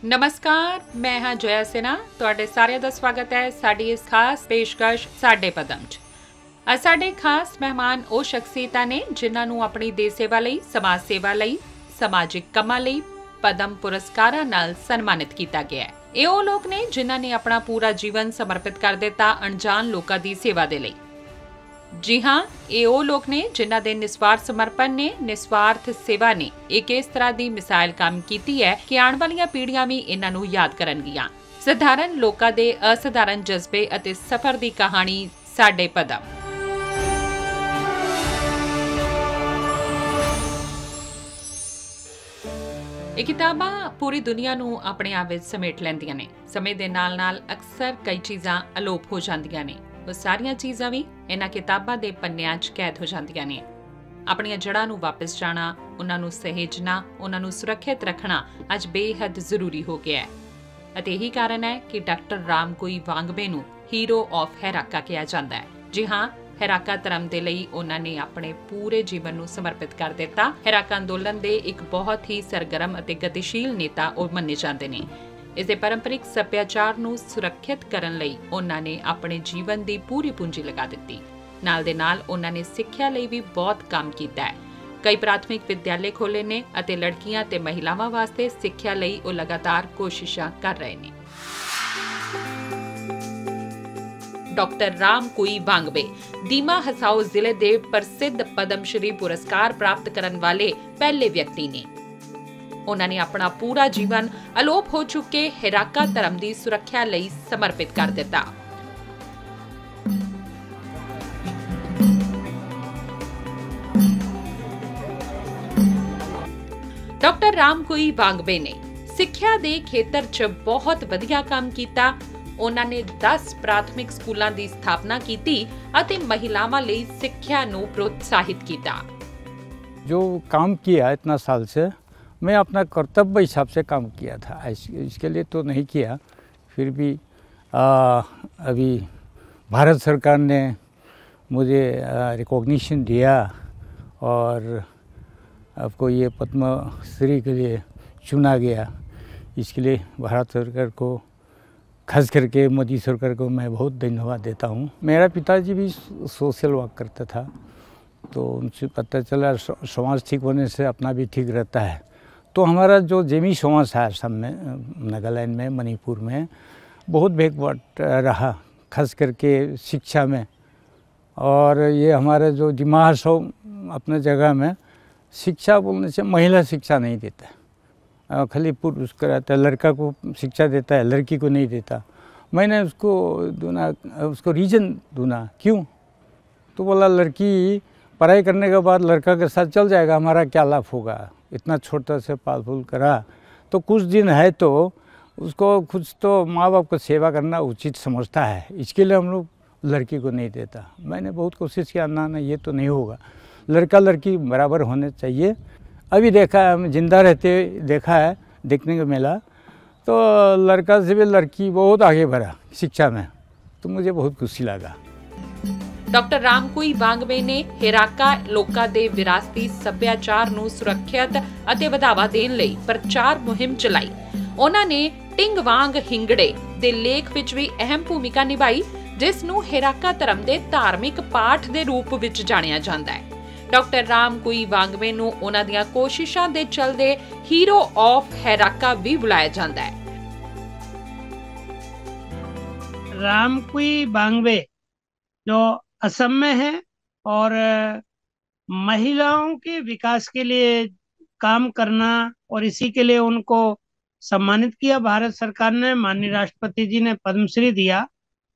नमस्कार, मैं हाँ जया सिन्हा। तुहाडे सारिਆਂ ਦਾ ਸਵਾਗਤ ਹੈ ਸਾਡੀ ਇਸ ਖਾਸ ਪੇਸ਼ਕਸ਼ ਸਾਡੇ ਪਦਮ 'ਚ। ਅੱਜ ਸਾਡੇ ਖਾਸ ਮਹਿਮਾਨ ਉਹ ਸ਼ਖਸੀਅਤਾਂ ਨੇ ਜਿਨ੍ਹਾਂ ਨੂੰ ਆਪਣੀ ਦੇਸ਼ ਸੇਵਾ ਲਈ, ਸਮਾਜ ਸੇਵਾ ਲਈ, ਸਮਾਜਿਕ ਕੰਮਾਂ ਲਈ ਪਦਮ ਪੁਰਸਕਾਰਾਂ ਨਾਲ ਸਨਮਾਨਿਤ ਕੀਤਾ ਗਿਆ ਹੈ। ਇਹ ਉਹ ਲੋਕ ਨੇ ਜਿਨ੍ਹਾਂ ਨੇ ਆਪਣਾ ਪੂਰਾ ਜੀਵਨ ਸਮਰਪਿਤ ਕਰ ਦਿੱਤਾ ਅਣਜਾਣ ਲੋਕਾਂ ਦੀ ਸੇਵਾ ਦੇ ਲਈ। जी हाँ, ये वो लोग ने जिन्हां दे निस्वार्थ समर्पण ने, निस्वार्थ सेवा ने एक इस तरह की मिसाल काम की है कि आने वाली पीढ़ियां भी इन्हां नूं याद करनगियां। साधारण लोकां दे असाधारण जज्बे अते सफर की कहानी साडे पदम। ਇਹ ਕਿਤਾਬਾਂ ਪੂਰੀ ਦੁਨੀਆ ਨੂੰ ਆਪਣੇ ਆਪ ਵਿੱਚ ਸਮੇਟ ਲੈਂਦੀਆਂ ਨੇ। ਸਮੇਂ ਦੇ ਨਾਲ-ਨਾਲ ਅਕਸਰ ਕਈ ਚੀਜ਼ਾਂ ਅਲੋਪ ਹੋ ਜਾਂਦੀਆਂ ਨੇ। ਉਹ ਸਾਰੀਆਂ ਚੀਜ਼ਾਂ ਵੀ ਇਹਨਾਂ ਕਿਤਾਬਾਂ ਦੇ ਪੰਨਿਆਂ 'ਚ ਕੈਦ ਹੋ ਜਾਂਦੀਆਂ ਨੇ। ਆਪਣੀਆਂ ਜੜ੍ਹਾਂ ਨੂੰ ਵਾਪਸ ਜਾਣਾ, ਉਹਨਾਂ ਨੂੰ ਸਹੇਜਣਾ, ਉਹਨਾਂ ਨੂੰ ਸੁਰੱਖਿਅਤ ਰੱਖਣਾ ਅੱਜ ਬੇਹੱਦ ਜ਼ਰੂਰੀ ਹੋ ਗਿਆ ਹੈ। ਅਤੇ ਇਹੀ ਕਾਰਨ ਹੈ ਕਿ ਡਾਕਟਰ ਰਾਮਕੋਈ ਵਾਂਗਬੇ ਨੂੰ ਹੀਰੋ ਆਫ ਹੈਰਾਕਾ ਕਿਹਾ ਜਾਂਦਾ ਹੈ। ਜੀ ਹਾਂ, ਹੈਰਾਕਾ ਧਰਮ ਦੇ ਲਈ ਉਹਨਾਂ ਨੇ ਆਪਣੇ ਪੂਰੇ ਜੀਵਨ ਨੂੰ ਸਮਰਪਿਤ ਕਰ ਦਿੱਤਾ। ਹੈਰਾਕਾ ਅੰਦੋਲਨ ਦੇ ਇੱਕ ਬਹੁਤ ਹੀ ਸਰਗਰਮ ਅਤੇ ਗਤੀਸ਼ੀਲ ਨੇਤਾ ਉਹ ਮੰਨੇ ਜਾਂਦੇ ਨੇ। ਇਸ ਦੇ ਪਰੰਪਰਿਕ ਸੱਭਿਆਚਾਰ ਨੂੰ ਸੁਰੱਖਿਅਤ ਕਰਨ ਲਈ ਉਹਨਾਂ ਨੇ ਆਪਣੇ ਜੀਵਨ ਦੀ ਪੂਰੀ ਪੂੰਜੀ ਲਗਾ ਦਿੱਤੀ। ਨਾਲ ਦੇ ਨਾਲ ਉਹਨਾਂ ਨੇ ਸਿੱਖਿਆ ਲਈ ਵੀ ਬਹੁਤ ਕੰਮ ਕੀਤਾ ਹੈ। ਕਈ ਪ੍ਰਾਥਮਿਕ ਵਿਦਿਆਲੇ ਖੋਲ੍ਹੇ ਨੇ ਅਤੇ ਲੜਕੀਆਂ ਤੇ ਮਹਿਲਾਵਾਂ ਵਾਸਤੇ ਸਿੱਖਿਆ ਲਈ ਉਹ ਲਗਾਤਾਰ ਕੋਸ਼ਿਸ਼ਾਂ ਕਰ ਰਹੇ ਨੇ। ਡਾਕਟਰ ਰਾਮਕੋਈ ਵਾਂਗਬੇ ਦੀਮਾ ਹਸਾਓ ਜ਼ਿਲ੍ਹੇ ਦੇ ਪ੍ਰਸਿੱਧ ਪਦਮ ਸ਼੍ਰੀ ਪੁਰਸਕਾਰ ਪ੍ਰਾਪਤ ਕਰਨ ਵਾਲੇ ਪਹਿਲੇ ਵਿਅਕਤੀ ਨੇ। ਉਹਨਾਂ ਨੇ ਆਪਣਾ ਪੂਰਾ ਜੀਵਨ ਅਲੋਪ ਹੋ ਚੁੱਕੇ ਹੈਰਾਕਾ ਧਰਮ ਦੀ ਸੁਰੱਖਿਆ ਲਈ ਸਮਰਪਿਤ ਕਰ ਦਿੱਤਾ। ਡਾਕਟਰ ਰਾਮਕੋਈ ਵਾਂਗਬੇ ਨੇ ਸਿੱਖਿਆ ਦੇ ਖੇਤਰ 'ਚ ਬਹੁਤ ਵਧੀਆ ਕੰਮ ਕੀਤਾ। ਉਹਨਾਂ ਨੇ 10 ਪ੍ਰਾਥਮਿਕ ਸਕੂਲਾਂ ਦੀ ਸਥਾਪਨਾ ਕੀਤੀ ਅਤੇ ਮਹਿਲਾਵਾਂ ਲਈ ਸਿੱਖਿਆ ਨੂੰ प्रोत्साहित किया। जो काम किया इतना साल से, मैं अपना कर्तव्य हिसाब से काम किया था। इसके लिए तो नहीं किया, फिर भी अभी भारत सरकार ने मुझे रिकॉग्निशन दिया और आपको ये पद्मश्री के लिए चुना गया। इसके लिए भारत सरकार को, खास करके मोदी सरकार को मैं बहुत धन्यवाद देता हूँ। मेरा पिताजी भी सोशल वर्क करता था, तो उनसे पता चला समाज ठीक होने से अपना भी ठीक रहता है। तो हमारा जो जेमी समाज है असम में, नागालैंड में, मणिपुर में बहुत बैकवर्ड रहा, खास करके शिक्षा में। और ये हमारे जो दिमा हसाओ अपने जगह में शिक्षा बोलने से महिला शिक्षा नहीं देता है, खाली पुरुष कराता है, लड़का को शिक्षा देता है, लड़की को नहीं देता। मैंने उसको रीज़न दूना क्यों, तो बोला लड़की पढ़ाई करने के बाद लड़का के साथ चल जाएगा, हमारा क्या लाभ होगा। इतना छोटा से पाल फूल करा तो कुछ दिन है तो उसको कुछ तो माँ बाप को सेवा करना उचित समझता है। इसके लिए हम लोग लड़की को नहीं देता। मैंने बहुत कोशिश किया, ना ये तो नहीं होगा, लड़का लड़की बराबर होने चाहिए। अभी देखा है, हम जिंदा रहते देखा है, देखने को मिला, तो लड़का से भी लड़की बहुत आगे बढ़ा शिक्षा में, तो मुझे बहुत खुशी लगा। ਡਾਕਟਰ ਰਾਮਕੋਈ ਵਾਂਗਬੇ ਨੇ ਹੈਰਾਕਾ ਲੋਕਾਂ ਦੇ ਵਿਰਾਸਤੀ ਸੱਭਿਆਚਾਰ ਨੂੰ ਸੁਰੱਖਿਅਤ ਅਤੇ ਵਧਾਵਾ ਦੇਣ ਲਈ ਪ੍ਰਚਾਰ ਮੁਹਿੰਮ ਚਲਾਈ। ਉਹਨਾਂ ਨੇ ਟਿੰਗ ਵਾਂਗ ਹਿੰਗੜੇ ਦੇ ਲੇਖ ਵਿੱਚ ਵੀ ਅਹਿਮ ਭੂਮਿਕਾ ਨਿਭਾਈ, ਜਿਸ ਨੂੰ ਹੈਰਾਕਾ ਧਰਮ ਦੇ ਧਾਰਮਿਕ ਪਾਠ ਦੇ ਰੂਪ ਵਿੱਚ ਜਾਣਿਆ ਜਾਂਦਾ ਹੈ। ਡਾਕਟਰ ਰਾਮਕੋਈ ਵਾਂਗਬੇ ਨੂੰ ਉਹਨਾਂ ਦੀਆਂ ਕੋਸ਼ਿਸ਼ਾਂ ਦੇ ਚਲਦੇ ਹੀਰੋ ਆਫ ਹੈਰਾਕਾ ਵੀ ਬੁਲਾਇਆ ਜਾਂਦਾ ਹੈ। रामकोई वांगबे जो असम में है और महिलाओं के विकास के लिए काम करना, और इसी के लिए उनको सम्मानित किया भारत सरकार ने। माननीय राष्ट्रपति जी ने पद्मश्री दिया।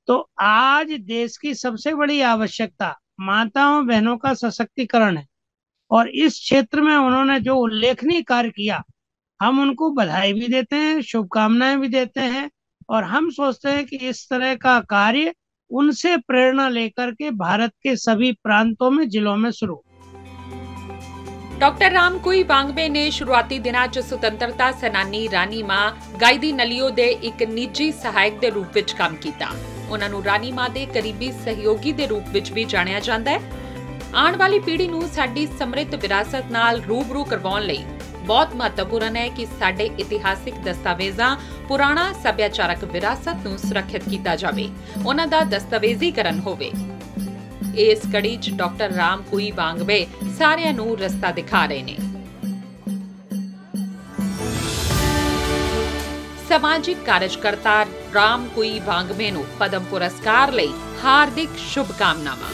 तो आज देश की सबसे बड़ी आवश्यकता माताओं बहनों का सशक्तिकरण है, और इस क्षेत्र में उन्होंने जो उल्लेखनीय कार्य किया, हम उनको बधाई भी देते हैं, शुभकामनाएं भी देते हैं। और हम सोचते हैं कि इस तरह का कार्य उनसे प्रेरणा लेकर के भारत के सभी प्रांतों में, जिलों में शुरू। ਡਾਕਟਰ ਰਾਮਕੋਈ ਵਾਂਗਬੇ ਨੇ ਸ਼ੁਰੂਆਤੀ ਦਿਨਾਂ 'ਚ ਸੁਤੰਤਰਤਾ ਸੈਨਾਨੀ ਰਾਣੀ ਮਾਂ ਗਾਈਦੀ ਨਲੀਓ ਦੇ ਇੱਕ ਨਿੱਜੀ ਸਹਾਇਕ ਦੇ ਰੂਪ ਵਿੱਚ ਕੰਮ ਕੀਤਾ। ਉਹਨਾਂ ਨੂੰ ਰਾਣੀ ਮਾਂ ਦੇ ਕਰੀਬੀ ਸਹਿਯੋਗੀ ਦੇ ਰੂਪ ਵਿੱਚ ਵੀ ਜਾਣਿਆ ਜਾਂਦਾ ਹੈ। ਆਉਣ ਵਾਲੀ ਪੀੜ੍ਹੀ ਨੂੰ ਸਾਡੀ ਸਮਰਿੱਧ ਵਿਰਾਸਤ ਨਾਲ ਰੂਬਰੂ ਕਰਵਾਉਣ ਲਈ ਬਹੁਤ ਮਹੱਤਵਪੂਰਨ ਹੈ ਕਿ ਸਾਡੇ ਇਤਿਹਾਸਿਕ ਦਸਤਾਵੇਜ਼ਾਂ ਪੁਰਾਣਾ ਸੱਭਿਆਚਾਰਕ ਵਿਰਾਸਤ ਨੂੰ ਸੁਰੱਖਿਅਤ ਕੀਤਾ ਜਾਵੇ, ਉਹਨਾਂ ਦਾ ਦਸਤਾਵੇਜ਼ੀਕਰਨ ਹੋਵੇ। ਇਸ ਕੜੀ 'ਚ ਡਾਕਟਰ ਰਾਮ ਕੁਈ ਵਾਂਗਵੇ ਸਾਰਿਆਂ ਨੂੰ ਰਸਤਾ ਦਿਖਾ ਰਹੇ ਨੇ। ਸਮਾਜਿਕ ਕਾਰਜਕਰਤਾ ਰਾਮ ਕੁਈ ਵਾਂਗਵੇ ਨੂੰ ਪਦਮ ਪੁਰਸਕਾਰ ਲਈ ਹਾਰਦਿਕ ਸ਼ੁਭਕਾਮਨਾਵਾਂ।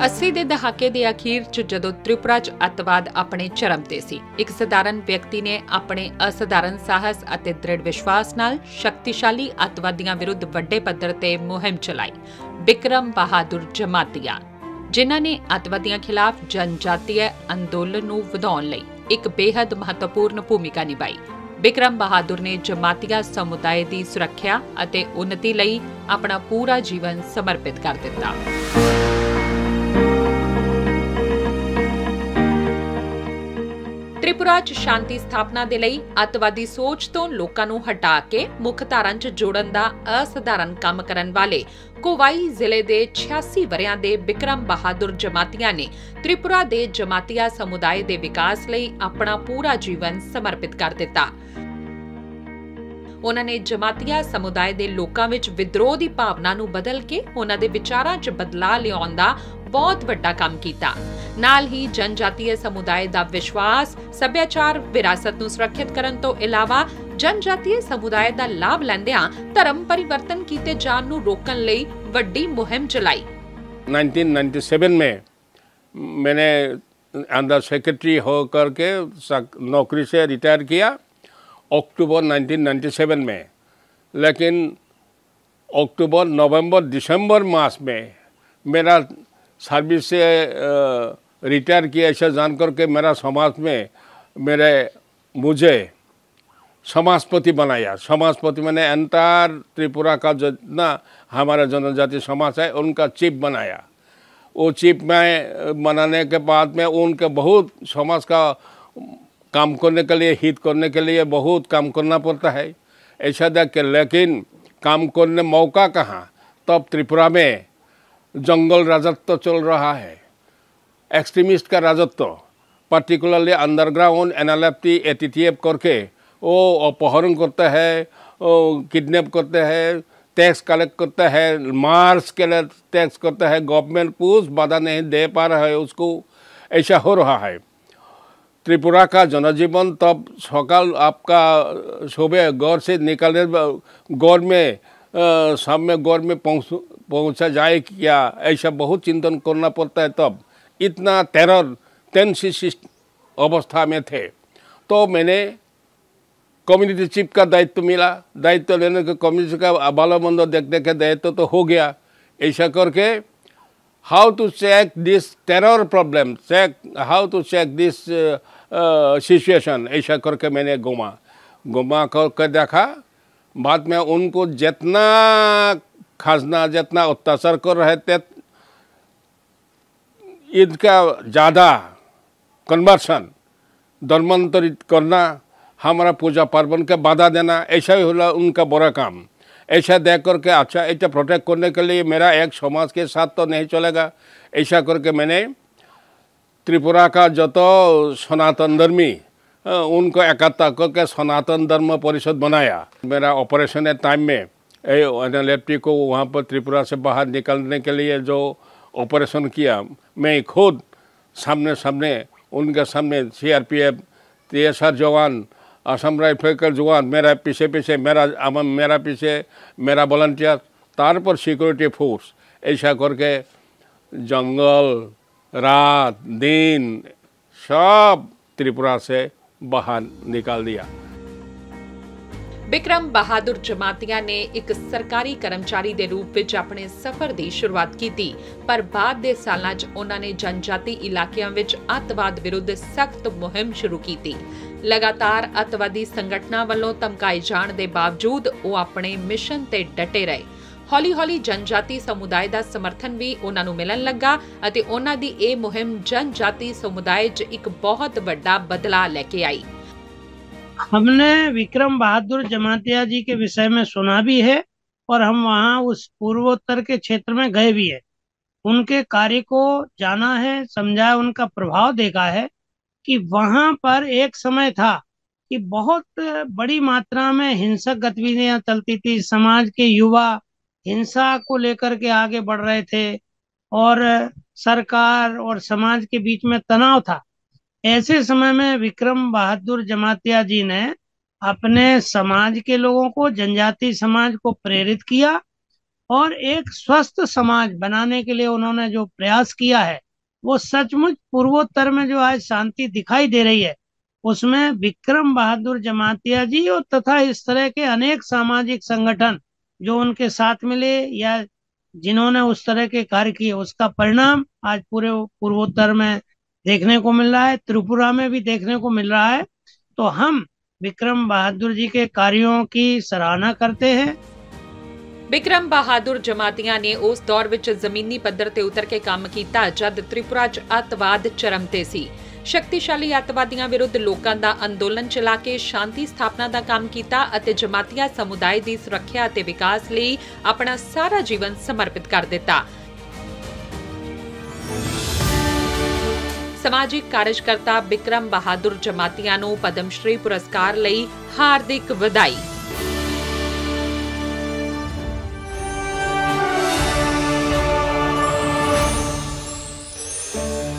80 ਦੇ ਦਹਾਕੇ ਦੇ ਅਖੀਰ 'ਚ ਜਦੋਂ ਤ੍ਰਿਪੁਰਾ 'ਚ ਅੱਤਵਾਦ ਆਪਣੇ ਚਰਮ ਤੇ ਸੀ, ਇੱਕ ਸਧਾਰਨ ਵਿਅਕਤੀ ਨੇ ਆਪਣੇ ਅਸਧਾਰਨ ਸਾਹਸ ਅਤੇ ਦ੍ਰਿੜ ਵਿਸ਼ਵਾਸ ਨਾਲ ਸ਼ਕਤੀਸ਼ਾਲੀ ਅੱਤਵਾਦੀਆਂ ਵਿਰੁੱਧ ਵੱਡੇ ਪੱਧਰ ਤੇ ਮੁਹਿੰਮ ਚਲਾਈ। ਬਿਕਰਮ ਬਹਾਦਰ ਜਮਾਤੀਆ, ਜਿਨ੍ਹਾਂ ਨੇ ਅੱਤਵਾਦੀਆਂ ਖਿਲਾਫ ਜਨਜਾਤੀय ਅੰਦੋਲਨ ਨੂੰ ਵਧਾਉਣ ਲਈ ਇੱਕ ਬੇहद ਮਹੱਤਵਪੂਰਨ ਭੂਮਿਕਾ ਨਿਭਾਈ। ਬਿਕਰਮ ਬਹਾਦਰ ਨੇ ਜਮਾਤੀਆ ਸਮੁਦਾਇ ਦੀ ਸੁਰੱਖਿਆ ਅਤੇ ਉન્નਤੀ ਲਈ ਆਪਣਾ ਪੂਰਾ ਜੀਵਨ ਸਮਰਪਿਤ ਕਰ ਦਿੱਤਾ। ਤ੍ਰਿਪੁਰਾ 'ਚ ਸ਼ਾਂਤੀ ਸਥਾਪਨਾ ਦੇ ਲਈ ਅੱਤਵਾਦੀ ਸੋਚ ਤੋਂ ਲੋਕਾਂ ਨੂੰ ਹਟਾ ਕੇ ਮੁੱਖ ਧਾਰਾ 'ਚ ਜੋੜਨ ਦਾ ਅਸਧਾਰਨ ਕੰਮ ਕਰਨ ਵਾਲੇ ਕੋਵਾਈ ਜ਼ਿਲ੍ਹੇ ਦੇ 86 ਵਰ੍ਹਿਆਂ ਦੇ ਬਿਕਰਮ ਬਹਾਦਰ ਜਮਾਤੀਆ ਨੇ ਤ੍ਰਿਪੁਰਾ ਦੇ ਜਮਾਤੀਆ ਸਮੁਦਾਇ ਦੇ ਵਿਕਾਸ ਲਈ ਆਪਣਾ ਪੂਰਾ ਜੀਵਨ ਸਮਰਪਿਤ ਕਰ ਦਿੱਤਾ। ਉਹਨਾਂ ਨੇ ਜਮਾਤੀਆ ਸਮੁਦਾਇ ਦੇ ਲੋਕਾਂ ਵਿੱਚ ਵਿਦਰੋਹ ਦੀ ਭਾਵਨਾ ਨੂੰ ਬਦਲ ਕੇ ਉਹਨਾਂ ਦੇ ਵਿਚਾਰਾਂ 'ਚ ਬਦਲਾਅ ਲਿਆਉਣ ਦਾ ਬਹੁਤ ਵੱਡਾ ਕੰਮ ਕੀਤਾ। ਨਾਲ ਹੀ ਜਨਜਾਤੀय ਸਮੁਦਾਇ ਦਾ ਵਿਸ਼ਵਾਸ, ਸੱਭਿਆਚਾਰ ਵਿਰਾਸਤ ਨੂੰ ਸੁਰੱਖਿਅਤ ਕਰਨ ਤੋਂ ਇਲਾਵਾ ਜਨਜਾਤੀय ਸਮੁਦਾਇ ਦਾ ਲਾਭ ਲੈਂਦਿਆਂ ਧਰਮ ਪਰਿਵਰਤਨ ਕੀਤੇ ਜਾਣ ਨੂੰ ਰੋਕਣ ਲਈ ਵੱਡੀ ਮੁਹਿੰਮ ਚਲਾਈ। 1997 में मैंने अंडर सेक्रेटरी होकर के नौकरी से रिटायर किया अक्टूबर 1997 में, लेकिन अक्टूबर, नवंबर, दिसंबर मास में मेरा सर्विस से रिटायर किया ऐसा जानकर के मेरा समाज में मुझे समाजपति बनाया। समाजपति मैंने एंटायर त्रिपुरा का जितना हमारा जनजाति समाज है उनका चीफ बनाया। वो चीफ में बनाने के बाद में उनके बहुत समाज का काम करने के लिए, हित करने के लिए बहुत काम करना पड़ता है। ऐसा देख के लेकिन काम करने मौका कहाँ, तब त्रिपुरा में जंगल राजत्व चल रहा है, एक्सट्रीमिस्ट का राजत्व, पर्टिकुलरली अंडरग्राउंड NLFT ATTF करके वो अपहरण करते हैं, किडनैप करते हैं, टैक्स कलेक्ट करते हैं, मार्च के लिए टैक्स करते हैं, गवर्नमेंट कुछ बाधा नहीं दे पा रहा है उसको, ऐसा हो रहा है। त्रिपुरा का जनजीवन तब सकाल आपका सुबह गौर से निकलने गौर में सब में गौर में पहुंचा जाए क्या, ऐसा बहुत चिंतन करना पड़ता है। तब इतना टेरर टेंसिस अवस्था में थे, तो मैंने कम्युनिटी चीफ का दायित्व मिला। दायित्व लेने के कम्युनिटी का बाला मंद देखने के दायित्व तो हो गया। ऐसा करके how to check this terror problem, how to check this situation, ऐसा करके मैंने घुमा करके देखा। बाद में उनको जितना खाजना, जितना अत्याचार कर रहे थे, इनका ज़्यादा कन्वर्सन, धर्मांतरित करना, हमारा पूजा पार्वण के बाधा देना, ऐसा ही होला उनका बड़ा काम। ऐसा देख करके अच्छा ऐसा प्रोटेक्ट करने के लिए मेरा एक समाज के साथ तो नहीं चलेगा। ऐसा करके मैंने त्रिपुरा का जो तो सनातन धर्मी उनको इकट्ठा करके सनातन धर्म परिषद बनाया। मेरा ऑपरेशन है टाइम में NLFT को वहाँ पर त्रिपुरा से बाहर निकलने के लिए जो ऑपरेशन किया, मैं खुद सामने उनके सामने CRPF, TSR जवान, असम राइफल के जवान, मेरा पीछे मेरा वॉलंटियर, तार पर सिक्योरिटी फोर्स, ऐसा करके जंगल रात दिन सब त्रिपुरा से बाहर निकाल दिया। ਬਿਕਰਮ ਬਹਾਦਰ ਜਮਾਤੀਆ ਨੇ ਇੱਕ ਸਰਕਾਰੀ ਕਰਮਚਾਰੀ ਦੇ ਰੂਪ ਵਿੱਚ ਆਪਣੇ ਸਫ਼ਰ ਦੀ ਸ਼ੁਰੂਆਤ ਕੀਤੀ, ਪਰ ਬਾਅਦ ਦੇ ਸਾਲਾਂ 'ਚ ਉਹਨਾਂ ਨੇ ਜਨਜਾਤੀ ਇਲਾਕਿਆਂ ਵਿੱਚ ਅੱਤਵਾਦ ਵਿਰੁੱਧ ਸਖਤ ਮੁਹਿੰਮ ਸ਼ੁਰੂ ਕੀਤੀ। ਲਗਾਤਾਰ ਅੱਤਵਾਦੀ ਸੰਗਠਨਾਂ ਵੱਲੋਂ ਧਮਕਾਏ ਜਾਣ ਦੇ ਬਾਵਜੂਦ ਉਹ ਆਪਣੇ ਮਿਸ਼ਨ ਤੇ ਡਟੇ ਰਹੇ। ਹੌਲੀ-ਹੌਲੀ ਜਨਜਾਤੀ ਸਮੁਦਾਇ ਦਾ ਸਮਰਥਨ ਵੀ ਉਹਨਾਂ ਨੂੰ ਮਿਲਣ ਲੱਗਾ ਅਤੇ ਉਹਨਾਂ ਦੀ ਇਹ ਮੁਹਿੰਮ ਜਨਜਾਤੀ ਸਮੁਦਾਇ 'ਚ ਇੱਕ ਬਹੁਤ ਵੱਡਾ ਬਦਲਾਅ ਲੈ ਕੇ ਆਈ। हमने विक्रम बहादुर जमातिया जी के विषय में सुना भी है और हम वहाँ उस पूर्वोत्तर के क्षेत्र में गए भी है, उनके कार्य को जाना है, समझा है, उनका प्रभाव देखा है कि वहां पर एक समय था कि बहुत बड़ी मात्रा में हिंसक गतिविधियां चलती थी। समाज के युवा हिंसा को लेकर के आगे बढ़ रहे थे और सरकार और समाज के बीच में तनाव था। ऐसे समय में विक्रम बहादुर जमातिया जी ने अपने समाज के लोगों को, जनजाति समाज को प्रेरित किया और एक स्वस्थ समाज बनाने के लिए उन्होंने जो प्रयास किया है, वो सचमुच पूर्वोत्तर में जो आज शांति दिखाई दे रही है, उसमें विक्रम बहादुर जमातिया जी और तथा इस तरह के अनेक सामाजिक संगठन जो उनके साथ मिले या जिन्होंने उस तरह के कार्य किए, उसका परिणाम आज पूरे पूर्वोत्तर में देखने को मिल रहा है, त्रिपुरा में भी देखने को मिल रहा है। तो हम विक्रम बहादुर जी के कार्यों की सराहना करते हैं। ਵਿਕਰਮ ਬਹਾਦਰ ਜਮਾਤੀਆਂ ਨੇ ਉਸ ਦੌਰ ਵਿੱਚ ਜ਼ਮੀਨੀ ਪੱਧਰ ਤੇ ਉਤਰ ਕੇ ਕੰਮ ਕੀਤਾ ਜਦ ਤ੍ਰਿਪੁਰਾ 'ਚ ਅੱਤਵਾਦ ਚਰਮ ਤੇ ਸੀ। ਸ਼ਕਤੀਸ਼ਾਲੀ ਅੱਤਵਾਦੀਆਂ ਵਿਰੁੱਧ ਲੋਕਾਂ ਦਾ ਅੰਦੋਲਨ ਚਲਾ ਕੇ ਸ਼ਾਂਤੀ ਸਥਾਪਨਾ ਦਾ ਕੰਮ ਕੀਤਾ ਅਤੇ ਜਮਾਤੀਆ ਸਮੁਦਾਇ ਦੀ ਸੁਰੱਖਿਆ ਅਤੇ ਵਿਕਾਸ ਲਈ ਆਪਣਾ ਸਾਰਾ ਜੀਵਨ ਸਮਰਪਿਤ ਕਰ ਦਿੱਤਾ। ਸਮਾਜਿਕ ਕਾਰਜਕਰਤਾ ਵਿਕਰਮ ਬਹਾਦਰ ਜਮਾਤੀਆਂ ਨੂੰ ਪਦਮ ਸ਼੍ਰੀ ਪੁਰਸਕਾਰ ਲਈ ਹਾਰਦਿਕ ਵਧਾਈ।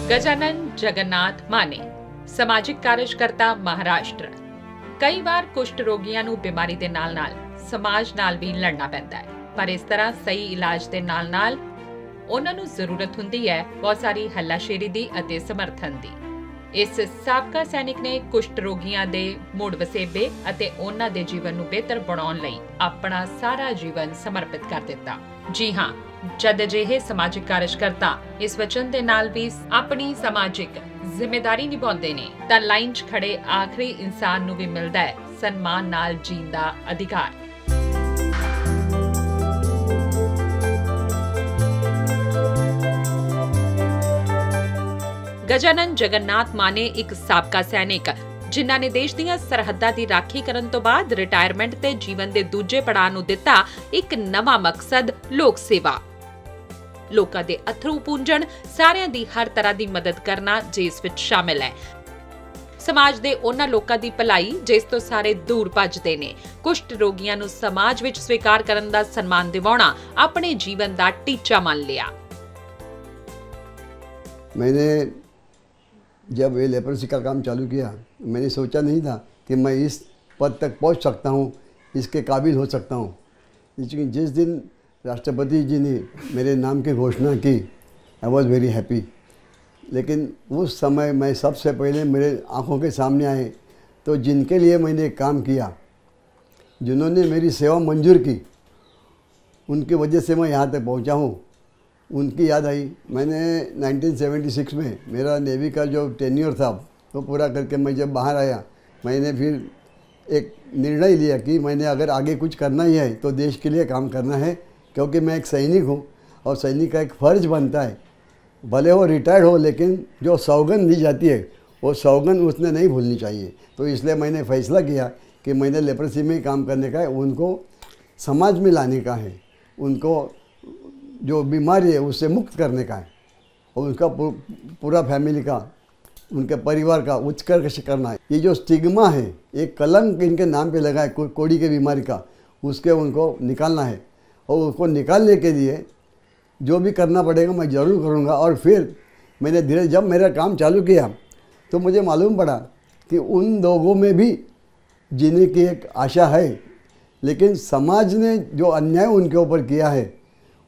गजानन जगन्नाथ माने समाजिक कार्यकर्ता महाराष्ट्र। कई बार कुष्ठ रोगियों ਨੂੰ बीमारी ਦੇ ਨਾਲ-ਨਾਲ समाज ਨਾਲ भी लड़ना पैंदा है, पर इस तरह सही इलाज ਦੇ ਨਾਲ-ਨਾਲ ਉਹਨਾਂ ਨੂੰ ਜ਼ਰੂਰਤ ਹੁੰਦੀ ਹੈ ਬਹੁਤ ਸਾਰੀ ਹੱਲਾਸ਼ੇਰੀ ਦੀ ਅਤੇ ਸਮਰਥਨ ਦੀ। ਇਸ ਸਾਬਕਾ ਸੈਨਿਕ ਨੇ ਕੁਸ਼ਟ ਰੋਗੀਆਂ ਦੇ ਮੁੜ ਵਸੇਬੇ ਅਤੇ ਉਹਨਾਂ ਦੇ ਜੀਵਨ ਨੂੰ ਬਿਹਤਰ ਬਣਾਉਣ ਲਈ ਆਪਣਾ ਸਾਰਾ ਜੀਵਨ ਸਮਰਪਿਤ ਕਰ ਦਿੱਤਾ। ਜੀ ਹਾਂ, ਜਦ ਅਜਿਹੇ ਸਮਾਜਿਕ ਕਾਰਜਕਰਤਾ ਇਸ ਵਚਨ ਦੇ ਨਾਲ ਵੀ ਆਪਣੀ ਸਮਾਜਿਕ ਜ਼ਿੰਮੇਵਾਰੀ ਨਿਭਾਉਂਦੇ ਨੇ ਤਾਂ ਲਾਈਨ 'ਚ ਖੜੇ ਆਖਰੀ ਇਨਸਾਨ ਨੂੰ ਵੀ ਮਿਲਦਾ ਹੈ ਸਨਮਾਨ ਨਾਲ ਜੀਣ ਦਾ ਅਧਿਕਾਰ। ਗਜਾਨਨ ਜਗन्नाथ ਮਾਨੇ ਇੱਕ ਸਾਬਕਾ ਸੈਨਿਕ ਜਿਨ੍ਹਾਂ ਨੇ ਦੇਸ਼ ਦੀਆਂ ਸਰਹੱਦਾਂ ਦੀ ਰਾਖੀ ਕਰਨ ਤੋਂ ਬਾਅਦ ਰਿਟਾਇਰਮੈਂਟ ਤੇ ਜੀਵਨ ਦੇ ਦੂਜੇ ਪੜਾਅ ਨੂੰ ਦਿੱਤਾ ਇੱਕ ਨਵਾਂ ਮਕਸਦ ਲੋਕ ਸੇਵਾ। ਲੋਕਾਂ ਦੇ ਅਥਰੂ ਪੂੰਝਣ, ਸਾਰਿਆਂ ਦੀ ਹਰ ਤਰ੍ਹਾਂ ਦੀ ਮਦਦ ਕਰਨਾ ਜਿਸ ਵਿੱਚ ਸ਼ਾਮਿਲ ਹੈ। ਸਮਾਜ ਦੇ ਉਹਨਾਂ ਲੋਕਾਂ ਦੀ ਭਲਾਈ ਜਿਸ ਤੋਂ ਸਾਰੇ ਦੂਰ ਭੱਜਦੇ ਨੇ। ਕੁਸ਼ਟ ਰੋਗੀਆਂ ਨੂੰ ਸਮਾਜ ਵਿੱਚ ਸਵੀਕਾਰ ਕਰਨ ਦਾ ਸਨਮਾਨ ਦਿਵਾਉਣਾ ਆਪਣੇ ਜੀਵਨ ਦਾ ਟੀਚਾ ਮੰਨ ਲਿਆ। मैंने जब ये लेप्रोसी का काम चालू किया, मैंने सोचा नहीं था कि मैं इस पद तक पहुंच सकता हूं, इसके काबिल हो सकता हूं। लेकिन जिस दिन राष्ट्रपति जी ने मेरे नाम की घोषणा की, आई वॉज वेरी हैप्पी। लेकिन उस समय मैं सबसे पहले मेरे आँखों के सामने आए तो जिनके लिए मैंने काम किया, जिन्होंने मेरी सेवा मंजूर की, उनकी वजह से मैं यहाँ तक पहुँचा हूँ, उनकी याद आई। मैंने 1976 में मेरा नेवी का जो टेन्योर था वो पूरा करके मैं जब बाहर आया, मैंने फिर एक निर्णय लिया कि मैंने अगर आगे कुछ करना ही है तो देश के लिए काम करना है, क्योंकि मैं एक सैनिक हूँ और सैनिक का एक फ़र्ज़ बनता है, भले वो रिटायर्ड हो लेकिन जो सौगंध दी जाती है वो सौगंध उसने नहीं भूलनी चाहिए। तो इसलिए मैंने फ़ैसला किया कि मैंने लेप्रोसी में काम करने का है, उनको समाज में लाने का है, उनको जो बीमारी है उससे मुक्त करने का है और उसका पूरा फैमिली का, उनके परिवार का उत्कर्ष करना है। ये जो स्टिग्मा है, एक कलंक इनके नाम पे लगा है कोड़ी की बीमारी का, उसके उनको निकालना है और उसको निकालने के लिए जो भी करना पड़ेगा मैं ज़रूर करूँगा। और फिर मैंने धीरे जब मेरा काम चालू किया तो मुझे मालूम पड़ा कि उन लोगों में भी जीने की एक आशा है, लेकिन समाज ने जो अन्याय उनके ऊपर किया है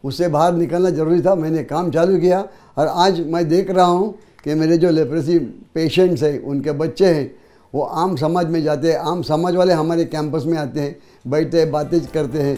उससे बाहर निकलना ज़रूरी था। मैंने काम चालू किया और आज मैं देख रहा हूँ कि मेरे जो लेप्रोसी पेशेंट्स हैं, उनके बच्चे हैं, वो आम समाज में जाते हैं, आम समाज वाले हमारे कैंपस में आते हैं, बैठते हैं, बातें करते हैं।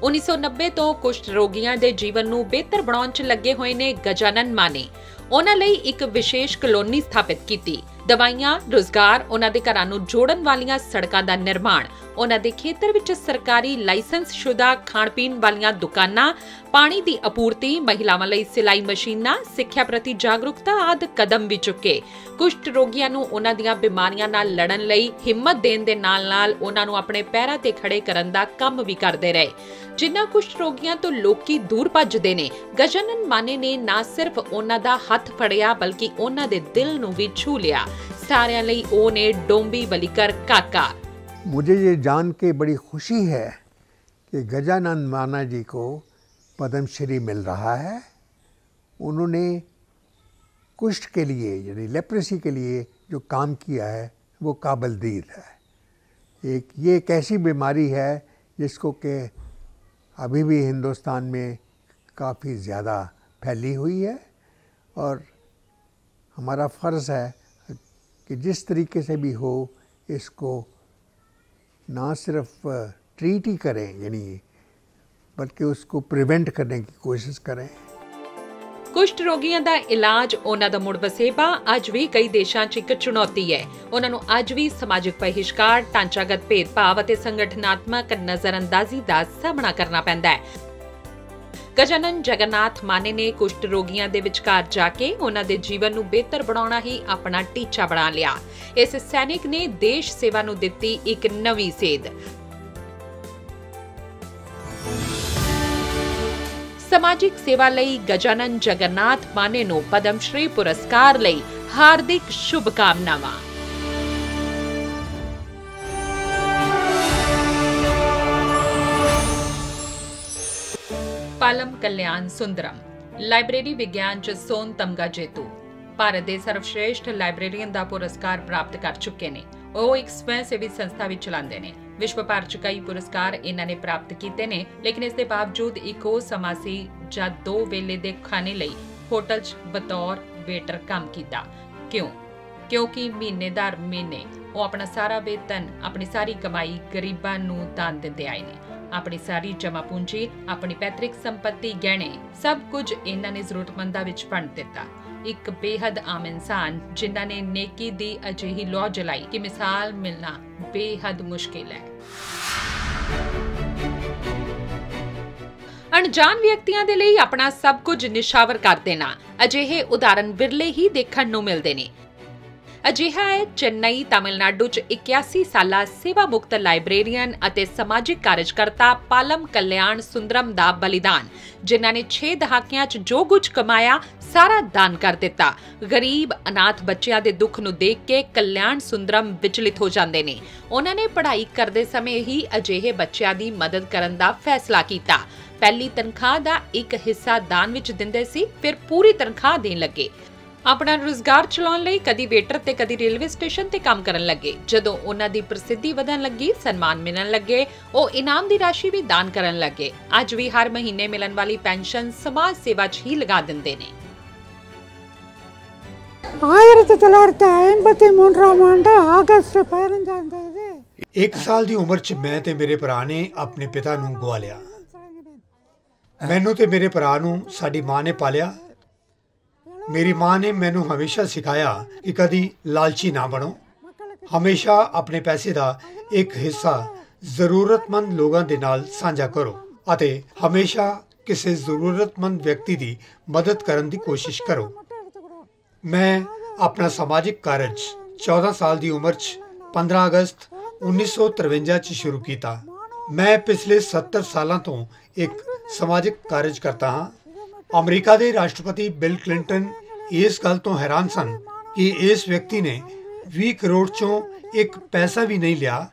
1990 ਤੋਂ ਕੁਸ਼ਟ ਰੋਗੀਆਂ ਦੇ ਜੀਵਨ ਨੂੰ ਬਿਹਤਰ ਬਣਾਉਣ 'ਚ ਲੱਗੇ ਹੋਏ ਨੇ ਗਜਾਨਨ ਮਾਨੇ। ਉਹਨਾਂ ਲਈ ਇੱਕ ਵਿਸ਼ੇਸ਼ ਕਲੋਨੀ ਸਥਾਪਿਤ ਕੀਤੀ। ਦਵਾਈਆਂ, ਰੁਜ਼ਗਾਰ, ਉਹਨਾਂ ਦੇ ਘਰਾਂ ਨੂੰ ਜੋੜਨ ਵਾਲੀਆਂ ਸੜਕਾਂ ਦਾ ਨਿਰਮਾਣ, ਉਹਨਾਂ ਦੇ ਖੇਤਰ ਵਿੱਚ ਸਰਕਾਰੀ ਲਾਇਸੈਂਸਸ਼ੁਦਾ ਖਾਣ-ਪੀਣ ਵਾਲੀਆਂ ਦੁਕਾਨਾਂ, ਪਾਣੀ ਦੀ ਆਪੂਰਤੀ, ਮਹਿਲਾਵਾਂ ਲਈ ਸਿਲਾਈ ਮਸ਼ੀਨਾਂ, ਸਿੱਖਿਆ ਪ੍ਰਤੀ ਜਾਗਰੂਕਤਾ ਆਦਿ ਕਦਮ ਵੀ ਚੁੱਕੇ। ਕੁਸ਼ਟ ਰੋਗੀਆਂ ਨੂੰ ਉਹਨਾਂ ਦੀਆਂ ਬਿਮਾਰੀਆਂ ਨਾਲ ਲੜਨ ਲਈ ਹਿੰਮਤ ਦੇਣ ਦੇ ਨਾਲ-ਨਾਲ ਉਹਨਾਂ ਨੂੰ ਆਪਣੇ ਪੈਰਾਂ ਤੇ ਖੜੇ ਕਰਨ ਦਾ ਕੰਮ ਵੀ ਕਰਦੇ ਰਹੇ। ਜਿਨ੍ਹਾਂ ਕੁਸ਼ਟ ਰੋਗੀਆਂ ਤੋਂ ਲੋਕੀ ਦੂਰ ਭੱਜਦੇ ਨੇ, ਗਜਾਨਨ ਮਾਨੇ ਨੇ ਨਾ ਸਿਰਫ ਉਹਨਾਂ ਦਾ ਹੱਥ ਫੜਿਆ ਬਲਕਿ ਉਹਨਾਂ ਦੇ ਦਿਲ ਨੂੰ ਵੀ ਛੂ ਲਿਆ। ਸਾਰਿਆਂ ਲਈ ਉਹ ਨੇ ਡੋਂਬੀ ਵਲੀकर काका। मुझे ये जान के बड़ी खुशी है कि गजानन माना जी को पद्मश्री मिल रहा है। उन्होंने कुष्ठ के लिए यानी लेप्रेसी के लिए जो काम किया है वो काबिल-दीद है। ये एक ऐसी बीमारी है जिसको कि अभी भी हिंदुस्तान में काफ़ी ज़्यादा फैली हुई है और हमारा फ़र्ज़ है कि जिस तरीके से भी हो इसको ना सिर्फ ट्रीट ही करें यानी बल्कि उसको प्रिवेंट करने की कोशिश करें। ਕੁਸ਼ਟ ਰੋਗੀਆਂ ਦਾ ਇਲਾਜ, ਉਹਨਾਂ ਦਾ ਮੁੜ ਵਸੇਬਾ ਅੱਜ ਵੀ ਕਈ ਦੇਸ਼ਾਂ 'ਚ ਇੱਕ ਚੁਣੌਤੀ ਹੈ। ਉਹਨਾਂ ਨੂੰ ਅੱਜ ਵੀ ਸਮਾਜਿਕ ਬਹਿਸ਼ਕਾਰ, ਢਾਂਚਾਗਤ ਭੇਦਭਾਵ ਅਤੇ ਸੰਗਠਨਾਤਮਕ ਨਜ਼ਰਅੰਦਾਜ਼ੀ ਦਾ ਸਾਹਮਣਾ ਕਰਨਾ ਪੈਂਦਾ ਹੈ। ਗਜਾਨਨ ਜਗਨਨਾਥ ਮਾਨੇ ਨੇ ਕੁਸ਼ਟ ਰੋਗੀਆਂ ਦੇ ਵਿਚਕਾਰ ਜਾ ਕੇ ਉਹਨਾਂ ਦੇ ਜੀਵਨ ਨੂੰ ਬਿਹਤਰ ਬਣਾਉਣਾ ਹੀ ਆਪਣਾ ਟੀਚਾ ਬਣਾ ਲਿਆ। ਇਸ ਸੈਨਿਕ ਨੇ ਦੇਸ਼ ਸੇਵਾ ਨੂੰ ਦਿੱਤੀ ਇੱਕ ਨਵੀਂ ਸੇਧ। ਸਮਾਜਿਕ ਸੇਵਾ ਲਈ ਗਜਾਨਨ ਜਗਨਨਾਥ ਮਾਨੇ ਨੂੰ ਪਦਮ ਸ਼੍ਰੀ ਪੁਰਸਕਾਰ ਲਈ ਹਾਰਦਿਕ ਸ਼ੁਭਕਾਮਨਾਵਾਂ। ਪਾਲਮ ਕਲਿਆਣ ਸੁੰਦਰਮ ਲਾਇਬ੍ਰੇਰੀ ਵਿਗਿਆਨ 'ਚ ਸੋਨ ਤਮਗਾ ਜੇਤੂ, ਭਾਰਤ ਦੇ ਸਰਵਸ਼੍ਰੇਸ਼ਠ ਲਾਇਬ੍ਰੇਰੀਅਨ ਦਾ ਪੁਰਸਕਾਰ ਪ੍ਰਾਪਤ ਕਰ ਚੁੱਕੇ ਨੇ। ਉਹ ਇੱਕ ਸਵੈ ਸੇਵੀ ਸੰਸਥਾ ਵੀ ਚਲਾਉਂਦੇ ਨੇ। ਵਿਸ਼ਵ ਭਰ 'ਚ ਕਈ ਪੁਰਸਕਾਰ ਇਹਨਾਂ ਨੇ ਪ੍ਰਾਪਤ ਕੀਤੇ ਨੇ, ਲੇਕਿਨ ਇਸ ਦੇ ਬਾਵਜੂਦ ਇੱਕ ਉਹ ਸਮਾਂ ਸੀ ਜਦ 2 ਵੇਲੇ ਦੇ ਖਾਣੇ ਲਈ ਹੋਟਲ 'ਚ ਬਤੌਰ ਵੇਟਰ ਕੰਮ ਕੀਤਾ। ਕਿਉਂਕਿ ਮਹੀਨੇਦਾਰ ਮਹੀਨੇ ਉਹ ਆਪਣਾ ਸਾਰਾ ਵੇਤਨ, ਆਪਣੀ ਸਾਰੀ ਕਮਾਈ ਗਰੀਬਾਂ ਨੂੰ ਦਾਨ ਦਿੰਦੇ ਆਏ ਨੇ। ਆਪਣੀ ਸਾਰੀ ਜਮ੍ਹਾਂ ਪੂੰਜੀ, ਆਪਣੀ ਪੈਤ੍ਰਿਕ ਸੰਪत्ति, ਗਹਿਣੇ, ਸਭ ਕੁਝ ਇਹਨਾਂ ਨੇ ਜ਼ਰੂਰਤਮੰਦਾਂ ਵਿੱਚ ਵੰਡ ਦਿੱਤਾ। ਇੱਕ ਬੇਹੱਦ ਆਮ ਇਨਸਾਨ ਜਿਨ੍ਹਾਂ ਨੇ ਨੇਕੀ ਦੀ ਅਜਿਹੀ ਲੌ ਜਲਾਈ ਕਿ ਮਿਸਾਲ ਮਿਲਣਾ ਬੇਹੱਦ ਮੁਸ਼ਕਿਲ ਹੈ। ਅਣਜਾਣ ਵਿਅਕਤੀਆਂ ਦੇ ਲਈ ਆਪਣਾ ਸਭ ਕੁਝ ਨਿਸ਼ਾਵਰ ਕਰ ਦੇਣਾ, ਅਜਿਹੇ ਉਦਾਹਰਣ ਵਿਰਲੇ ਹੀ ਦੇਖਣ ਨੂੰ ਮਿਲਦੇ ਨੇ। ਅਜਿਹਾ ਹੈ ਚੇਨਈ, ਤਾਮਿਲਨਾਡੂ 'ਚ 81 ਸਾਲਾ ਸੇਵਾ ਮੁਕਤ ਲਾਇਬ੍ਰੇਰੀਅਨ ਅਤੇ ਸਮਾਜਿਕ ਕਾਰਜਕਰਤਾ ਪਾਲਮ ਕਲਿਆਣ ਸੁੰਦਰਮ ਦਾ ਬਲੀਦਾਨ, ਜਿਨ੍ਹਾਂ ਨੇ 6 ਦਹਾਕਿਆਂ 'ਚ ਜੋ ਕੁਝ ਕਮਾਇਆ ਸਾਰਾ ਦਾਨ ਕਰ ਦਿੱਤਾ। ਗਰੀਬ ਅਨਾਥ ਬੱਚਿਆਂ ਦੇ ਦੁੱਖ ਨੂੰ ਦੇਖ ਕੇ ਕਲਿਆਣ ਸੁੰਦਰਮ ਵਿਚਲਿਤ ਹੋ ਜਾਂਦੇ ਨੇ। ਉਹਨਾਂ ਨੇ ਪੜ੍ਹਾਈ ਕਰਦੇ ਸਮੇਂ ਹੀ ਅਜਿਹੇ ਬੱਚਿਆਂ ਦੀ ਮਦਦ ਕਰਨ ਦਾ ਫੈਸਲਾ ਕੀਤਾ। ਪਹਿਲੀ ਤਨਖਾਹ ਦਾ ਇੱਕ ਹਿੱਸਾ ਦਾਨ ਵਿੱਚ ਦਿੰਦੇ ਸੀ, ਫਿਰ ਪੂਰੀ ਤਨਖਾਹ ਦੇਣ ਲੱਗੇ। ਆਪਣਾ ਰੁਜ਼ਗਾਰ ਚਲਾਉਣ ਲਈ ਕਦੀ ਵੇਟਰ ਤੇ ਕਦੀ ਰੇਲਵੇ ਸਟੇਸ਼ਨ ਤੇ ਕੰਮ ਕਰਨ ਲੱਗੇ। ਜਦੋਂ ਉਹਨਾਂ ਦੀ ਪ੍ਰਸਿੱਧੀ ਵਧਣ ਲੱਗੀ, ਸਨਮਾਨ ਮਿਲਣ ਲੱਗੇ, ਉਹ ਇਨਾਮ ਦੀ ਰਾਸ਼ੀ ਵੀ ਦਾਨ ਕਰਨ ਲੱਗੇ। ਅੱਜ ਵੀ ਹਰ ਮਹੀਨੇ ਮਿਲਣ ਵਾਲੀ ਪੈਨਸ਼ਨ ਸਮਾਜ ਸੇਵਾ 'ਚ ਹੀ ਲਗਾ ਦਿੰਦੇ ਨੇ। 1953 ਆਗਸਟ 15 1 ਸਾਲ ਦੀ ਉਮਰ 'ਚ ਮੈਂ ਤੇ ਮੇਰੇ ਭਰਾ ਨੇ ਆਪਣੇ ਪਿਤਾ ਨੂੰ ਗਵਾ ਲਿਆ। ਮੈਨੂੰ ਤੇ ਮੇਰੇ ਭਰਾ ਨੂੰ ਸਾਡੀ ਮਾਂ ਨੇ ਪਾਲਿਆ। मेरी माँ ने मैनू हमेशा सिखाया कि कभी लालची ना बनो, हमेशा अपने पैसे का एक हिस्सा जरूरतमंद लोगों के नाल साझा करो अते हमेशा किसी जरूरतमंद व्यक्ति की मदद करने की कोशिश करो। मैं अपना समाजिक कार्य 14 साल की उम्र 15 अगस्त 1953 च शुरू किया। मैं पिछले 70 सालों तो एक समाजिक कार्य करता हाँ। अमरीका के राष्ट्रपति बिल क्लिंटन इस गल तो हैरान सन कि इस व्यक्ति ने 20 करोड़ चों एक पैसा भी नहीं लिया।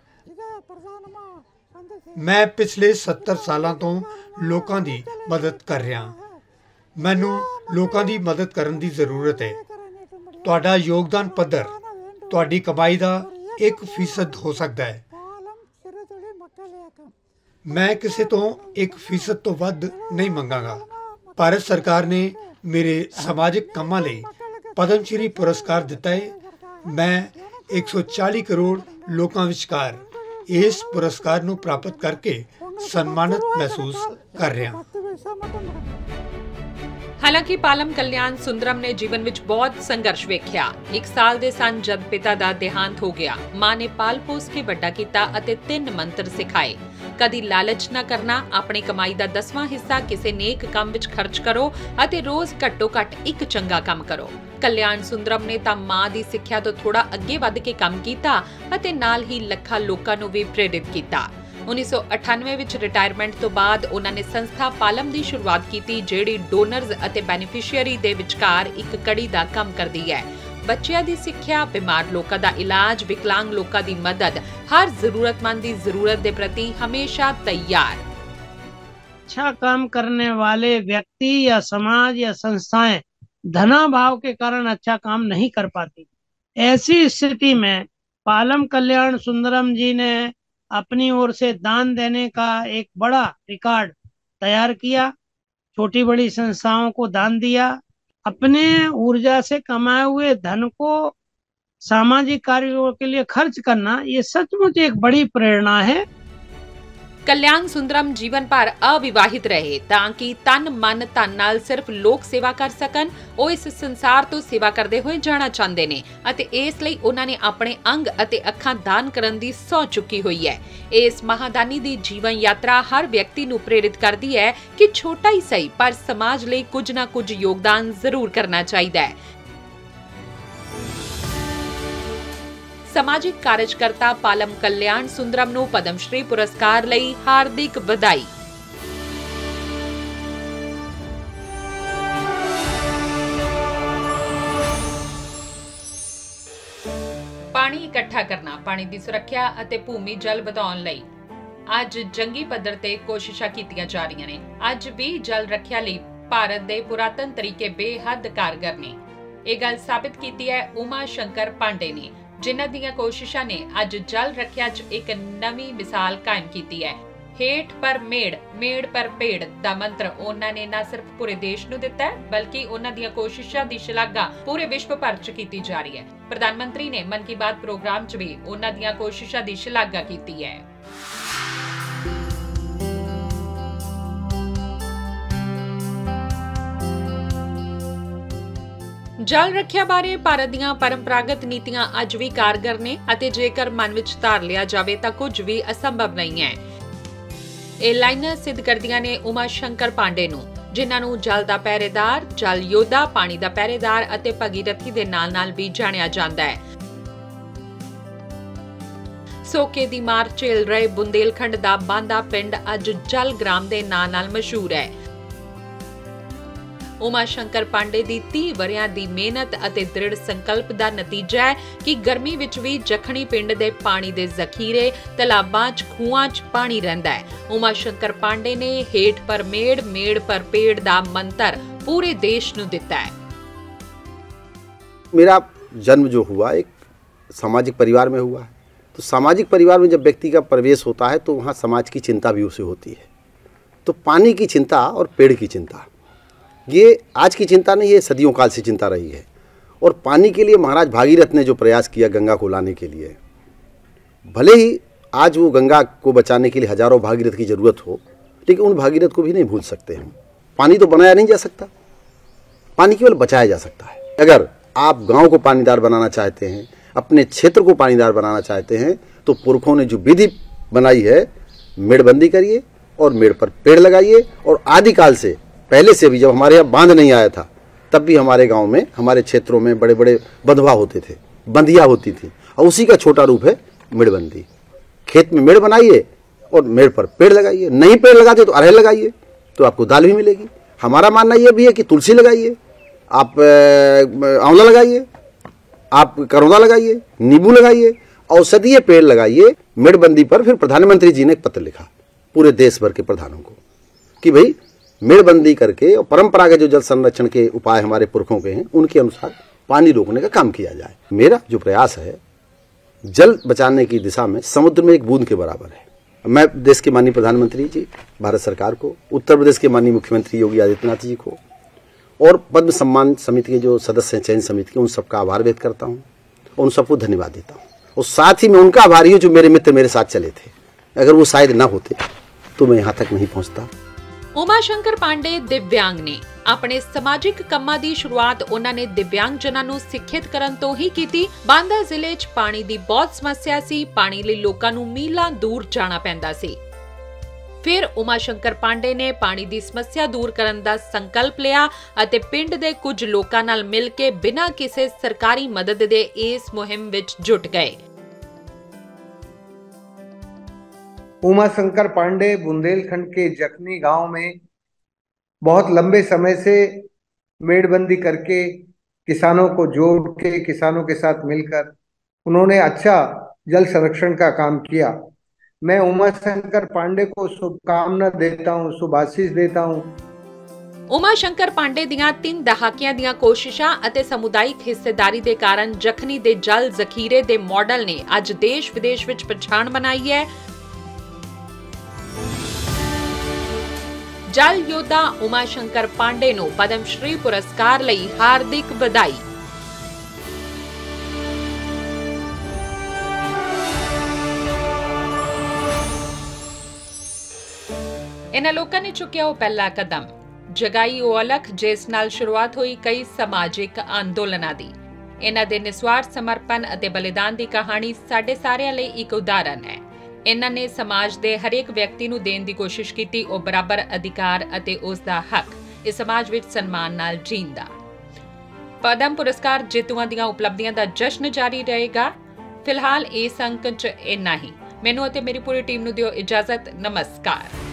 मैं पिछले 70 सालों तो लोगों की मदद कर रहा। मैनू लोगों की मदद करने की जरूरत है। तुहाडा योगदान पद्धर तुहाडी कमाई का 1% हो सकता है। मैं किसी तो 1% तो वध नहीं मंगांगा। भारत सरकार ने मेरे समाजिक कामां लई पद्मश्री पुरस्कार दिता है। मैं 140 करोड़ लोगों विचकार इस पुरस्कार नूं प्राप्त करके सम्मानित महसूस कर रहा। ਹਾਲਾਂਕਿ ਪਾਲਮ ਕਲਿਆਣ ਸੁੰਦਰਮ ਨੇ ਜੀਵਨ ਵਿੱਚ ਬਹੁਤ ਸੰਘਰਸ਼ ਵੇਖਿਆ। 1 ਸਾਲ ਦੇ ਸਨ ਜਦ ਪਿਤਾ ਦਾ ਦੇਹਾਂਤ ਹੋ ਗਿਆ, ਮਾਂ ਨੇ ਪਾਲ ਪੋਸ ਕੇ ਵੱਡਾ ਕੀਤਾ ਅਤੇ 3 ਮੰਤਰ ਸਿਖਾਏ। कदी लालच न करना, अपनी कमाई का 10वां हिस्सा किसी नेक काम विच खर्च करो अते रोज घट्टो घੱਟ एक चंगा काम करो। कल्याण सुंदरम ने तां मां दी सिੱਖਿਆ तो थोड़ा अगे वध के काम कीता अते नाल ही ਲੱਖਾਂ लोकां नूं भी प्रेरित कीता। 1998 ਵਿੱਚ ਰਿਟਾਇਰਮੈਂਟ ਤੋਂ ਬਾਅਦ ਉਹਨਾਂ ਨੇ ਸੰਸਥਾ ਪਾਲਮ ਦੀ ਸ਼ੁਰੂਆਤ ਕੀਤੀ, ਜਿਹੜੀ ਡੋਨਰਜ਼ ਅਤੇ ਬੈਨੀਫੀਸ਼ੀਅਰੀ ਦੇ ਵਿਚਕਾਰ ਇੱਕ ਕੜੀ ਦਾ ਕੰਮ ਕਰਦੀ ਹੈ। ਬੱਚਿਆਂ ਦੀ ਸਿੱਖਿਆ, ਬਿਮਾਰ ਲੋਕਾਂ ਦਾ ਇਲਾਜ, ਵਿਕਲਾਂਗ ਲੋਕਾਂ ਦੀ ਮਦਦ, हर जरूरतमंद की जरूरत के प्रति हमेशा तैयार। अच्छा काम करने वाले व्यक्ति या समाज या संस्थाएं धनाभाव के कारण अच्छा काम नहीं कर पाती। ऐसी स्थिति में पालम कल्याण सुंदरम जी ने अपनी ओर से दान देने का एक बड़ा रिकॉर्ड तैयार किया। छोटी बड़ी संस्थाओं को दान दिया। अपने ऊर्जा से कमाए हुए धन को सामाजिक कार्यों के लिए खर्च करना, ये सचमुच एक बड़ी प्रेरणा है। कल्याण सुंदरम जीवन भर अविवाहित रहे ताकि तन मन धन नाल सिर्फ लोक सेवा कर सकन। ਉਹ इस संसार तो सेवा करते हुए जाना चाहते ने ਅਤੇ ਇਸ ਲਈ ਉਹਨਾਂ ਨੇ ਆਪਣੇ अंग ਅਤੇ ਅੱਖਾਂ दान ਕਰਨ ਦੀ ਸਹੁੰ ਚੁੱਕੀ ਹੋਈ ਹੈ। ਇਸ ਮਹਾਦਾਨੀ ਦੀ ਜੀਵਨ ਯਾਤਰਾ हर व्यक्ति ਨੂੰ प्रेरित करती है कि छोटा ही सही पर समाज ਲਈ कुछ ना कुछ योगदान जरूर करना चाहिए है। समाजिक कार्यकर्ता पालम कल्याण सुंदरम ਨੂੰ पद्म श्री पुरस्कार ਲਈ हार्दिक बधाई। पानी इकट्ठा करना, पानी की सुरक्षा ਅਤੇ ਭੂਮੀ ਜਲ ਵਧਾਉਣ ਲਈ ਅੱਜ ਜੰਗੀ ਪੱਧਰ ਤੇ ਕੋਸ਼ਿਸ਼ਾਂ ਕੀਤੀਆਂ ਜਾ ਰਹੀਆਂ ਨੇ। ਅੱਜ ਵੀ ਜਲ ਰੱਖਿਆ ਲਈ ਭਾਰਤ ਦੇ ਪੁਰਾਤਨ ਤਰੀਕੇ ਬੇਹੱਦ ਕਾਰਗਰ ਨੇ। ਇਹ ਗੱਲ ਸਾਬਿਤ ਕੀਤੀ ਹੈ ਉਮਾ ਸ਼ੰਕਰ ਪਾਂਡੇ ਨੇ, जिन्हां दीयां कोशिशां ने अज जल रखिया च एक नवी मिसाल कायम की है। हेठ पर मेड़, मेड़ पर पेड़ दा मंत्र उन्हां ने न सिर्फ पूरे देश नूं दिता है बल्कि उन्हां दीयां कोशिशां दी शलाघा पूरे विश्व भर च कीती जा रही है। प्रधानमंत्री ने मन की बात प्रोग्राम च भी उन्हां दीयां कोशिशां दी शलाघा कीती है। जल रखिया बारे भारत दीयां परंपरागत नीतियां अज भी कारगर ने ਅਤੇ जेकर मन विच धार लिया जावे तां कुछ भी असंभव नहीं है। ਇਹ ਲਾਈਨਾਂ सिद्ध करदियां ने उमा शंकर पांडे ਨੂੰ, ਜਿਨ੍ਹਾਂ ਨੂੰ जल ਦਾ ਪਹਿਰੇਦਾਰ, जल योद्धा, पानी ਦਾ ਪਹਿਰੇਦਾਰ ਅਤੇ ਭਗੀਰਥੀ ਦੇ ਨਾਲ-ਨਾਲ ਵੀ ਜਾਣਿਆ ਜਾਂਦਾ ਹੈ। ਸੋਕੇ ਦੀ ਮਾਰ ਝੇਲ ਰਹੇ ਬੁੰਦੇਲਖੰਡ ਦਾ ਬਾਂਦਾ ਪਿੰਡ ਅੱਜ ਜਲ ਗ੍ਰਾਮ ਦੇ ਨਾਂ ਨਾਲ ਮਸ਼ਹੂਰ ਹੈ। उमा शंकर पांडे दी 30 वरियां दी मेहनत अते दृढ़ संकल्प दा नतीजा है कि गर्मी विच भी जखणी पिंड दे पानी दे जखीरे, तलाबां च, खूहां च पानी रहिंदा है। उमा शंकर पांडे ने हेठ पर मेड़, मेड़ पर पेड़ दा मंत्र पूरे देश नूं दिता है। मेरा जन्म जो हुआ एक सामाजिक परिवार में हुआ है, तो सामाजिक परिवार में जब व्यक्ति का प्रवेश होता है तो वहाँ समाज की चिंता भी उसे होती है। तो पानी की चिंता और पेड़ की चिंता, ये आज की चिंता नहीं, ये सदियों काल से चिंता रही है। और पानी के लिए महाराज भागीरथ ने जो प्रयास किया गंगा को लाने के लिए, भले ही आज वो गंगा को बचाने के लिए हजारों भागीरथ की ज़रूरत हो, लेकिन उन भागीरथ को भी नहीं भूल सकते हम। पानी तो बनाया नहीं जा सकता, पानी केवल बचाया जा सकता है। अगर आप गाँव को पानीदार बनाना चाहते हैं, अपने क्षेत्र को पानीदार बनाना चाहते हैं, तो पुरखों ने जो विधि बनाई है, मेड़बंदी करिए और मेड़ पर पेड़ लगाइए। और आदिकाल से पहले से भी जब हमारे यहाँ बांध नहीं आया था तब भी हमारे गांव में, हमारे क्षेत्रों में बड़े बड़े बंधवा होते थे, बंधिया होती थी, और उसी का छोटा रूप है मेड़बंदी। खेत में मेड़ बनाइए और मेड़ पर पेड़ लगाइए। नहीं पेड़ लगाते तो अरहर लगाइए, तो आपको दाल भी मिलेगी। हमारा मानना यह भी है कि तुलसी लगाइए, आप आंवला लगाइए, आप करौंदा लगाइए, नींबू लगाइए, औषधीय पेड़ लगाइए। मेड़बंदी पर फिर प्रधानमंत्री जी ने एक पत्र लिखा पूरे देश भर के प्रधानों को कि भाई मेड़बंदी करके और परंपरागत जो जल संरक्षण के उपाय हमारे पुरखों के हैं, उनके अनुसार पानी रोकने का काम किया जाए। मेरा जो प्रयास है जल बचाने की दिशा में समुद्र में एक बूंद के बराबर है। मैं देश के माननीय प्रधानमंत्री जी, भारत सरकार को, उत्तर प्रदेश के माननीय मुख्यमंत्री योगी आदित्यनाथ जी को और पद्म सम्मान समिति के जो सदस्य हैं, चयन समिति के, उन सबका आभार व्यक्त करता हूँ, उन सबको धन्यवाद देता हूँ। और साथ ही मैं उनका आभारी हूँ जो मेरे मित्र मेरे साथ चले थे। अगर वो शायद ना होते तो मैं यहाँ तक नहीं पहुँचता। उमा शंकर पांडे दिव्यांग ने अपने समाजिक ਕੰਮਾਂ ਦੀ ਸ਼ੁਰੂਆਤ ਉਹਨਾਂ ਨੇ ਦਿਵਿਆਂਗ ਜਨਾਂ ਨੂੰ ਸਿੱਖਿਅਤ ਕਰਨ ਤੋਂ ਹੀ ਕੀਤੀ। ਬਾਂਦਾ ਜ਼ਿਲ੍ਹੇ 'ਚ ਪਾਣੀ ਦੀ ਬਹੁਤ ਸਮੱਸਿਆ ਸੀ। ਪਾਣੀ ਲਈ ਲੋਕਾਂ ਨੂੰ ਮੀਲਾਂ ਦੂਰ ਜਾਣਾ ਪੈਂਦਾ ਸੀ। ਫਿਰ ਉਮਾ ਸ਼ੰਕਰ ਪਾਂਡੇ ਨੇ ਪਾਣੀ ਦੀ ਸਮੱਸਿਆ ਦੂਰ ਕਰਨ ਦਾ ਸੰਕਲਪ ਲਿਆ ਅਤੇ ਪਿੰਡ ਦੇ ਕੁਝ ਲੋਕਾਂ ਨਾਲ ਮਿਲ ਕੇ ਬਿਨਾਂ ਕਿਸੇ ਸਰਕਾਰੀ ਮਦਦ ਦੇ ਇਸ ਮੁਹਿੰਮ ਵਿੱਚ जुट गए। उमा शंकर पांडे बुंदेलखंड के जखनी गांव में बहुत लंबे समय से मेड़बंदी करके किसानों को जोड़ के किसानों के साथ मिलकर उन्होंने अच्छा जल संरक्षण का काम किया। मैं उमा शंकर पांडे को शुभकामना देता हूँ, शुभाशीष देता हूँ। ਉਮਾ ਸ਼ੰਕਰ ਪਾਂਡੇ ਦੀਆਂ 3 ਦਹਾਕਿਆਂ ਦੀਆਂ ਕੋਸ਼ਿਸ਼ਾਂ ਅਤੇ ਸਮੁਦਾਇਕ ਹਿੱਸੇਦਾਰੀ ਦੇ ਕਾਰਨ ਜਖਨੀ ਦੇ ਜਲ ਜ਼ਖੀਰੇ ਦੇ ਮਾਡਲ ਨੇ ਅੱਜ ਦੇਸ਼ ਵਿਦੇਸ਼ ਵਿੱਚ ਪਛਾਣ ਬਣਾਈ ਹੈ। ਜਲ ਯੋਧਾ ਉਮਾ ਸ਼ੰਕਰ ਪਾਂਡੇ ਨੂੰ ਪਦਮ ਸ਼੍ਰੀ ਪੁਰਸਕਾਰ ਲਈ ਹਾਰਦਿਕ ਵਧਾਈ। ਇਹਨਾਂ ਲੋਕਾਂ ਨੇ ਚੁੱਕਿਆ ਉਹ ਪਹਿਲਾ ਕਦਮ, ਜਗਾਈ ਉਹ ਅਲਖ ਜਿਸ ਨਾਲ ਸ਼ੁਰੂਆਤ ਹੋਈ ਕਈ ਸਮਾਜਿਕ ਅੰਦੋਲਨਾਂ ਦੀ। ਇਹਨਾਂ ਦੇ ਨਿਸਵਾਰਥ ਸਮਰਪਣ ਅਤੇ ਬਲੀਦਾਨ ਦੀ ਕਹਾਣੀ ਸਾਡੇ ਸਾਰਿਆਂ ਲਈ ਇੱਕ ਉਦਾਹਰਨ ਹੈ। ਇਹਨਾਂ ਨੇ ਸਮਾਜ ਦੇ ਹਰੇਕ ਵਿਅਕਤੀ ਨੂੰ ਦੇਣ ਦੀ ਕੋਸ਼ਿਸ਼ ਕੀਤੀ ਉਹ ਬਰਾਬਰ ਅਧਿਕਾਰ ਅਤੇ ਉਸ ਦਾ ਹੱਕ, ਇਸ ਸਮਾਜ ਵਿੱਚ ਸਨਮਾਨ ਨਾਲ ਜੀਣ ਦਾ। ਪਦਮ ਪੁਰਸਕਾਰ ਜੇਤੂਆਂ ਦੀਆਂ ਉਪਲਬਧੀਆਂ ਦਾ ਜਸ਼ਨ ਜਾਰੀ ਰਹੇਗਾ। ਫਿਲਹਾਲ ਇਸ ਅੰਕ 'ਚ ਇੰਨਾ ਹੀ। ਮੈਨੂੰ ਅਤੇ ਮੇਰੀ ਪੂਰੀ ਟੀਮ ਨੂੰ ਦਿਓ ਇਜਾਜ਼ਤ। ਨਮਸਕਾਰ।